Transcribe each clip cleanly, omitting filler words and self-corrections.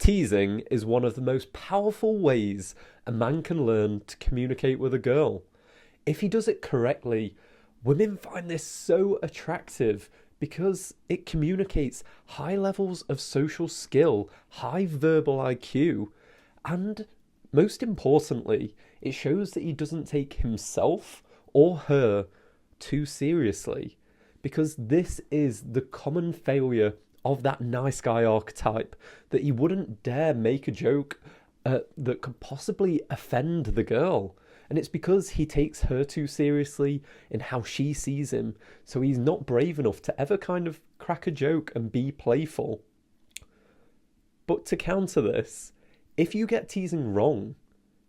Teasing is one of the most powerful ways a man can learn to communicate with a girl. If he does it correctly, women find this so attractive because it communicates high levels of social skill, high verbal IQ, and most importantly, it shows that he doesn't take himself or her too seriously. Because this is the common failure of that nice guy archetype, that he wouldn't dare make a joke that could possibly offend the girl. And it's because he takes her too seriously in how she sees him, so he's not brave enough to ever kind of crack a joke and be playful. But to counter this, if you get teasing wrong,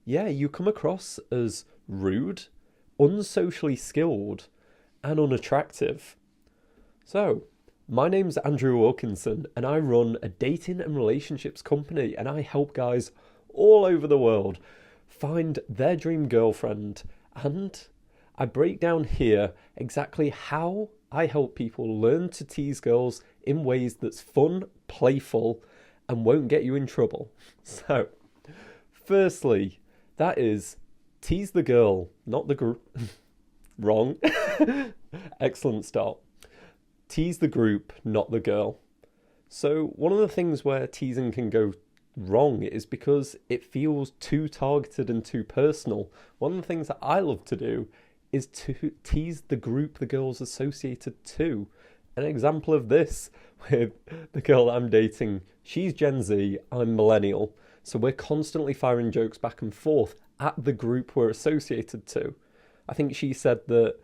yeah, you come across as rude, unsocially skilled, and unattractive. So, my name's Andrew Wilkinson, and I run a dating and relationships company, and I help guys all over the world find their dream girlfriend. And I break down here exactly how I help people learn to tease girls in ways that's fun, playful, and won't get you in trouble. So, firstly, that is tease the girl, not the group. Wrong. Excellent start. Tease the group, not the girl. So one of the things where teasing can go wrong is because it feels too targeted and too personal. One of the things that I love to do is to tease the group the girl's associated to. An example of this with the girl I'm dating, she's Gen Z, I'm millennial. So we're constantly firing jokes back and forth at the group we're associated to. I think she said that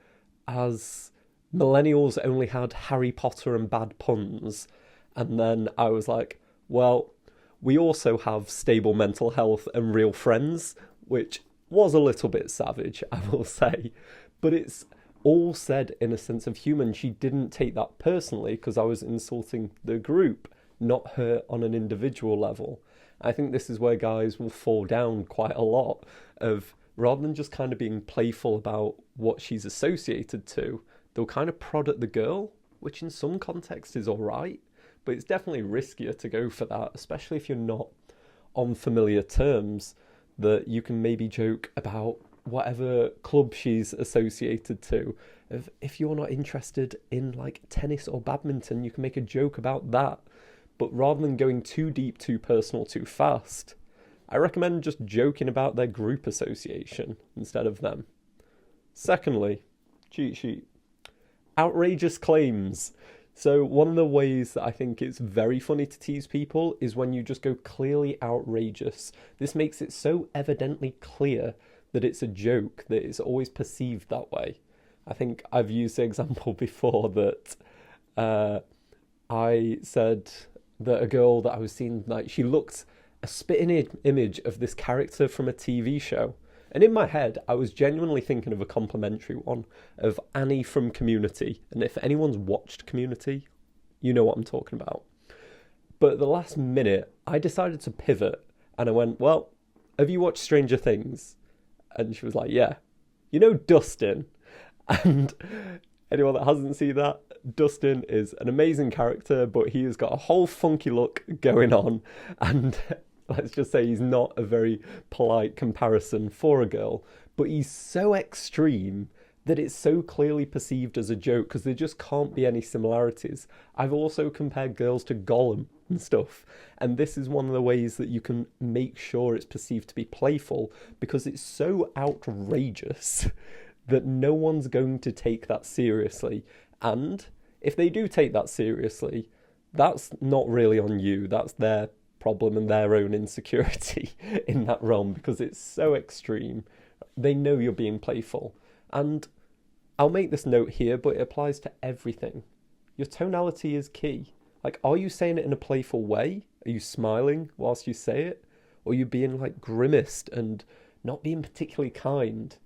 as millennials only had Harry Potter and bad puns. And then I was like, well, we also have stable mental health and real friends, which was a little bit savage, I will say. But it's all said in a sense of humour. She didn't take that personally because I was insulting the group, not her on an individual level. I think this is where guys will fall down quite a lot of, rather than just kind of being playful about what she's associated to, they'll kind of prod at the girl, which in some contexts is all right, but it's definitely riskier to go for that, especially if you're not on familiar terms, that you can maybe joke about whatever club she's associated to. If you're not interested in like tennis or badminton, you can make a joke about that. But rather than going too deep, too personal, too fast, I recommend just joking about their group association instead of them. Secondly, cheat sheet. Outrageous claims. So one of the ways that I think it's very funny to tease people is when you just go clearly outrageous. This makes it so evidently clear that it's a joke, that it's always perceived that way. I think I've used the example before that I said that a girl that I was seeing, like, she looked a spitting image of this character from a TV show. And in my head, I was genuinely thinking of a complimentary one of Annie from Community. And if anyone's watched Community, you know what I'm talking about. But at the last minute, I decided to pivot. And I went, well, have you watched Stranger Things? And she was like, yeah. You know Dustin? And anyone that hasn't seen that, Dustin is an amazing character, but he has got a whole funky look going on. And let's just say he's not a very polite comparison for a girl, but he's so extreme that it's so clearly perceived as a joke because there just can't be any similarities. I've also compared girls to Gollum and stuff, and this is one of the ways that you can make sure it's perceived to be playful because it's so outrageous that no one's going to take that seriously. And if they do take that seriously, that's not really on you, that's their problem and their own insecurity in that realm because it's so extreme. They know you're being playful. And I'll make this note here, but it applies to everything. Your tonality is key. Like, are you saying it in a playful way? Are you smiling whilst you say it? Or are you being like grimaced and not being particularly kind?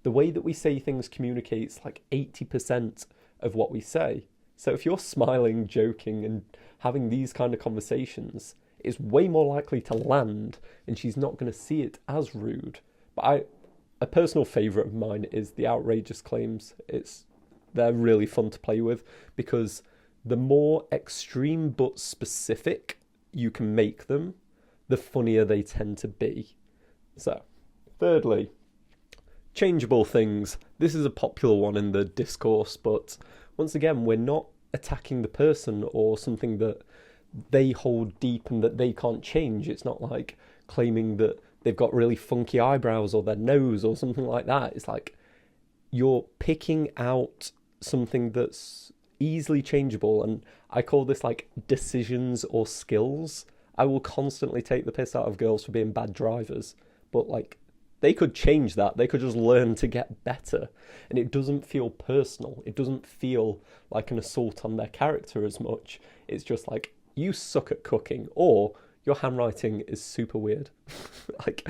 The way that we say things communicates like 80% of what we say. So if you're smiling, joking, and having these kind of conversations, it's way more likely to land, and she's not going to see it as rude. But a personal favourite of mine is the outrageous claims. They're really fun to play with because the more extreme but specific you can make them, the funnier they tend to be. So, thirdly, changeable things. This is a popular one in the discourse, but once again, we're not attacking the person or something that they hold deep and that they can't change. It's not like claiming that they've got really funky eyebrows or their nose or something like that. It's like you're picking out something that's easily changeable, and I call this like decisions or skills. I will constantly take the piss out of girls for being bad drivers, but like they could change that. They could just learn to get better, and it doesn't feel personal. It doesn't feel like an assault on their character as much. It's just like, you suck at cooking, or your handwriting is super weird. Like,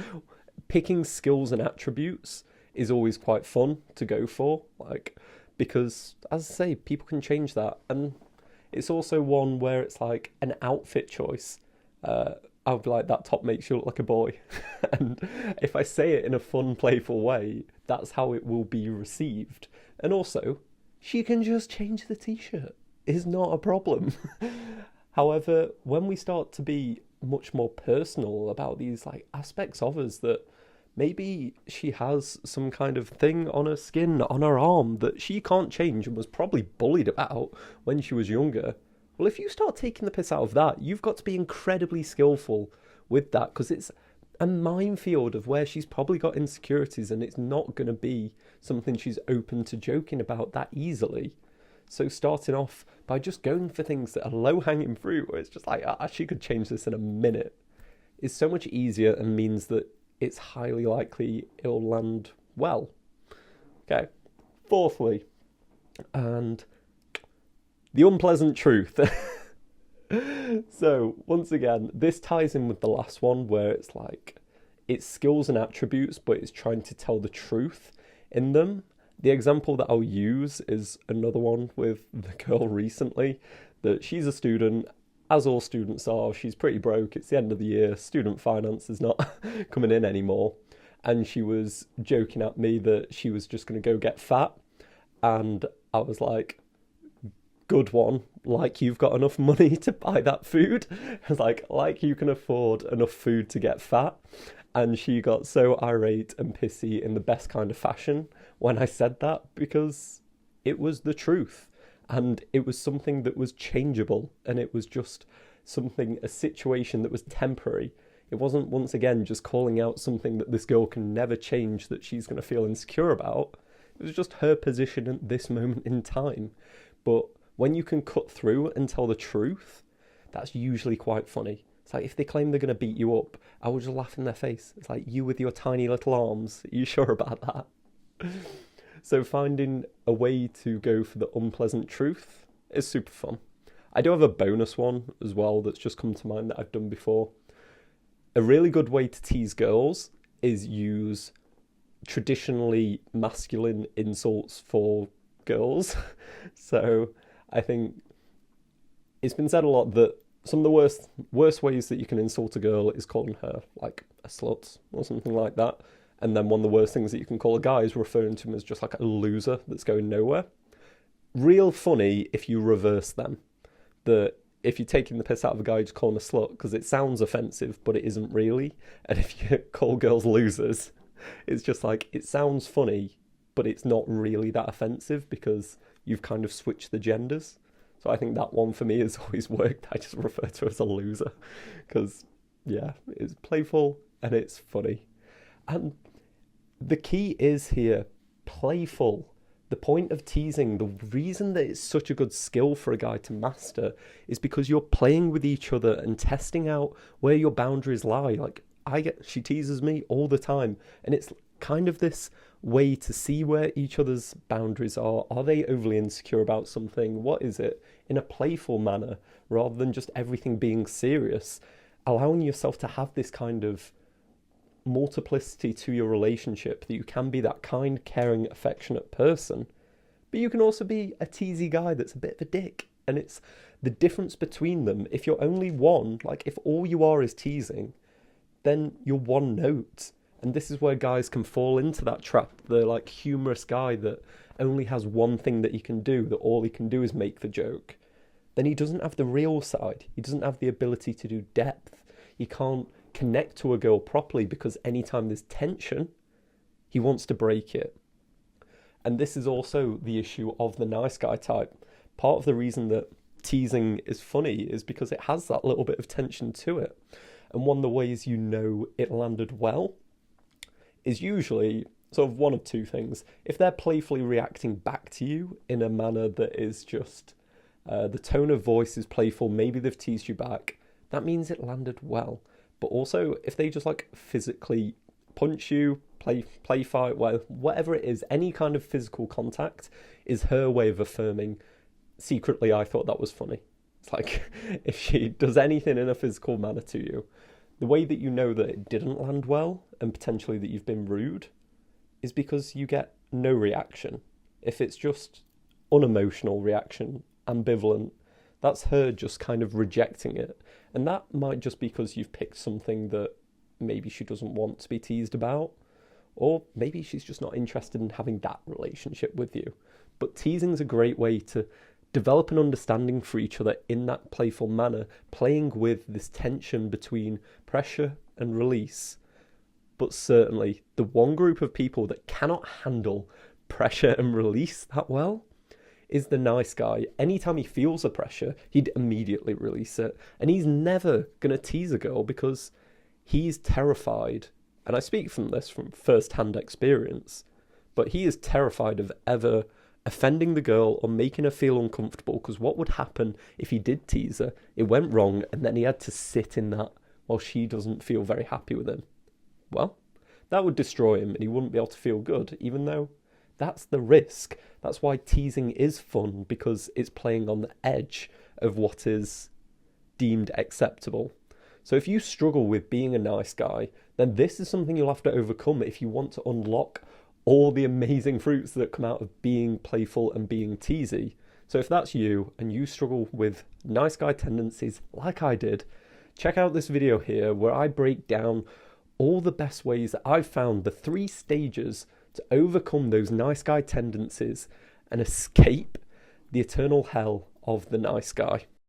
picking skills and attributes is always quite fun to go for, like, because, as I say, people can change that. And it's also one where it's like an outfit choice. I'll be like, that top makes you look like a boy. And if I say it in a fun, playful way, that's how it will be received. And also, she can just change the t-shirt. It's not a problem. However, when we start to be much more personal about these like aspects of us, that maybe she has some kind of thing on her skin, on her arm, that she can't change and was probably bullied about when she was younger. Well, if you start taking the piss out of that, you've got to be incredibly skillful with that, because it's a minefield of where she's probably got insecurities, and it's not going to be something she's open to joking about that easily. So starting off by just going for things that are low-hanging fruit, where it's just like, she could change this in a minute, is so much easier and means that it's highly likely it'll land well. Okay, fourthly, and the unpleasant truth. So, once again, this ties in with the last one, where it's like, it's skills and attributes, but it's trying to tell the truth in them. The example that I'll use is another one with the girl recently, that she's a student, as all students are. She's pretty broke, it's the end of the year, student finance is not coming in anymore, and she was joking at me that she was just going to go get fat, and I was like, good one, like you've got enough money to buy that food. I was like you can afford enough food to get fat. And she got so irate and pissy in the best kind of fashion when I said that, because it was the truth, and it was something that was changeable, and it was just something, a situation that was temporary. It wasn't, once again, just calling out something that this girl can never change, that she's going to feel insecure about. It was just her position at this moment in time. But when you can cut through and tell the truth, that's usually quite funny. It's like, if they claim they're going to beat you up, I will just laugh in their face. It's like, you with your tiny little arms, are you sure about that? So finding a way to go for the unpleasant truth is super fun. I do have a bonus one as well that's just come to mind that I've done before. A really good way to tease girls is use traditionally masculine insults for girls. So I think it's been said a lot that some of the worst ways that you can insult a girl is calling her like a slut or something like that. And then one of the worst things that you can call a guy is referring to him as just like a loser that's going nowhere. Real funny if you reverse them. That if you're taking the piss out of a guy, just call him a slut, because it sounds offensive, but it isn't really. And if you call girls losers, it's just like, it sounds funny, but it's not really that offensive, because you've kind of switched the genders. So I think that one for me has always worked. I just refer to her as a loser, because, yeah, it's playful and it's funny. And the key is here, playful. The point of teasing, the reason that it's such a good skill for a guy to master, is because you're playing with each other and testing out where your boundaries lie. Like, she teases me all the time, and it's kind of this way to see where each other's boundaries are. Are they overly insecure about something? What is it? In a playful manner, rather than just everything being serious. Allowing yourself to have this kind of multiplicity to your relationship, that you can be that kind, caring, affectionate person, but you can also be a teasy guy that's a bit of a dick. And it's the difference between them. If you're only one, like if all you are is teasing, then you're one note. And this is where guys can fall into that trap. The like humorous guy that only has one thing that he can do, that all he can do is make the joke. Then he doesn't have the real side. He doesn't have the ability to do depth. He can't connect to a girl properly, because anytime there's tension, he wants to break it. And this is also the issue of the nice guy type. Part of the reason that teasing is funny is because it has that little bit of tension to it. And one of the ways you know it landed well is usually sort of one of two things. If they're playfully reacting back to you in a manner that is just, the tone of voice is playful, maybe they've teased you back, that means it landed well. But also, if they just like physically punch you, play fight, whatever it is, any kind of physical contact is her way of affirming, secretly, I thought that was funny. It's like, if she does anything in a physical manner to you, the way that you know that it didn't land well and potentially that you've been rude is because you get no reaction. If it's just unemotional reaction, ambivalent, that's her just kind of rejecting it. And that might just be because you've picked something that maybe she doesn't want to be teased about, or maybe she's just not interested in having that relationship with you. But teasing is a great way to develop an understanding for each other in that playful manner, playing with this tension between pressure and release. But certainly, the one group of people that cannot handle pressure and release that well is the nice guy. Anytime he feels the pressure, he'd immediately release it. And he's never going to tease a girl because he's terrified. And I speak from this from first-hand experience, but he is terrified of ever offending the girl or making her feel uncomfortable, because what would happen if he did tease her, it went wrong, and then he had to sit in that while she doesn't feel very happy with him? Well, that would destroy him and he wouldn't be able to feel good, even though that's the risk. That's why teasing is fun, because it's playing on the edge of what is deemed acceptable. So if you struggle with being a nice guy, then this is something you'll have to overcome if you want to unlock all the amazing fruits that come out of being playful and being teasy. So if that's you and you struggle with nice guy tendencies like I did, check out this video here where I break down all the best ways that I've found, the 3 stages to overcome those nice guy tendencies and escape the eternal hell of the nice guy.